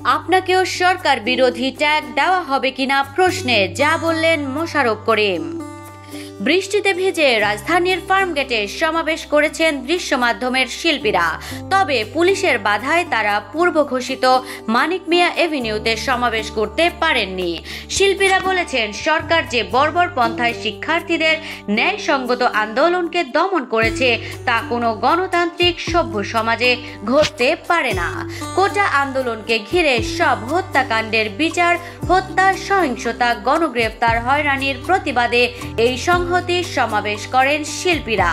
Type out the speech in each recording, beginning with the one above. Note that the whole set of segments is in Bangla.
আপনাকেও সরকার বিরোধী ট্যাগ দেওয়া হবে কিনা প্রশ্নে যা বললেন মোশাররফ করিম। বৃষ্টিতে ভিজে রাজধানীর ফার্মগেটে সমাবেশ করেছেন দৃশ্য মাধ্যমের শিল্পীরা। তবে পুলিশের বাধায় তারা পূর্ব ঘোষিত মানিক মিয়া এভিনিউতে সমাবেশ করতে পারেননি। শিল্পীরা বলেছেন, সরকার যে বর্বর পন্থায় শিক্ষার্থীদের ন্যায়সঙ্গত আন্দোলনকে দমন করেছে তা কোনো গণতান্ত্রিক সভ্য সমাজে ঘটতে পারে না। কোটা আন্দোলনকে ঘিরে সব হত্যাকাণ্ডের বিচার, হত্যা, সহিংসতা, গণগ্রেফতার, হয়রানির প্রতিবাদে এই সংহতি সমাবেশ করেন শিল্পীরা।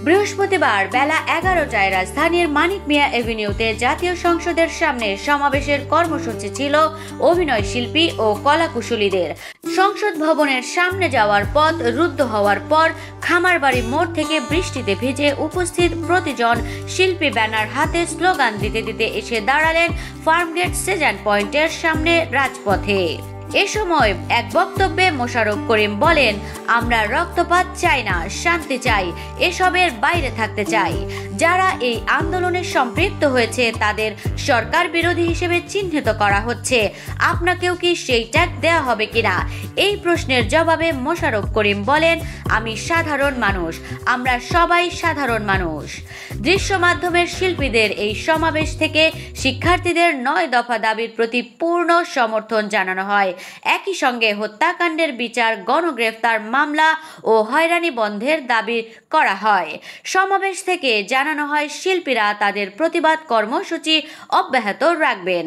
বৃহস্পতিবার বেলা 11টায় রাজধানীর মানিক মিয়া এভিনিউতে জাতীয় সংসদের সামনে সমাবেশের কর্মসূচি ছিল অভিনয় শিল্পী ও কলাকুশলীদের। সংসদ ভবনের সামনে যাওয়ার পথ রুদ্ধ হওয়ার পর খামারবাড়ি মোড় থেকে বৃষ্টিতে ভিজে উপস্থিত প্রতিজন শিল্পী ব্যানার হাতে স্লোগান দিতে দিতে এসে দাঁড়ালেন ফার্মগেট সেজান পয়েন্টের সামনে রাজপথে। এ সময় এক বক্তব্যে মোশাররফ করিম বলেন, আমরা রক্তপাত চাই না, শান্তি চাই, এসবের বাইরে থাকতে চাই। যারা এই আন্দোলনে সম্পৃক্ত হয়েছে তাদের সরকার বিরোধী হিসেবে চিহ্নিত করা হচ্ছে। আপনাকেও কি সেই ট্যাগ দেওয়া হবে কিনা? এই প্রশ্নের জবাবে মোশাররফ করিম বলেন, আমি সাধারণ মানুষ, আমরা সবাই সাধারণ মানুষ। দৃশ্য মাধ্যমের শিল্পীদের এই সমাবেশ থেকে শিক্ষার্থীদের 9 দফা দাবির প্রতি পূর্ণ সমর্থন জানানো হয়। একই সঙ্গে হত্যাকাণ্ডের বিচার, গণগ্রেফতার মামলা ও হয়রানি বন্ধের দাবি করা হয়। সমাবেশ থেকে জানানো হয় শিল্পীরা তাদের প্রতিবাদ কর্মসূচি অব্যাহত রাখবেন।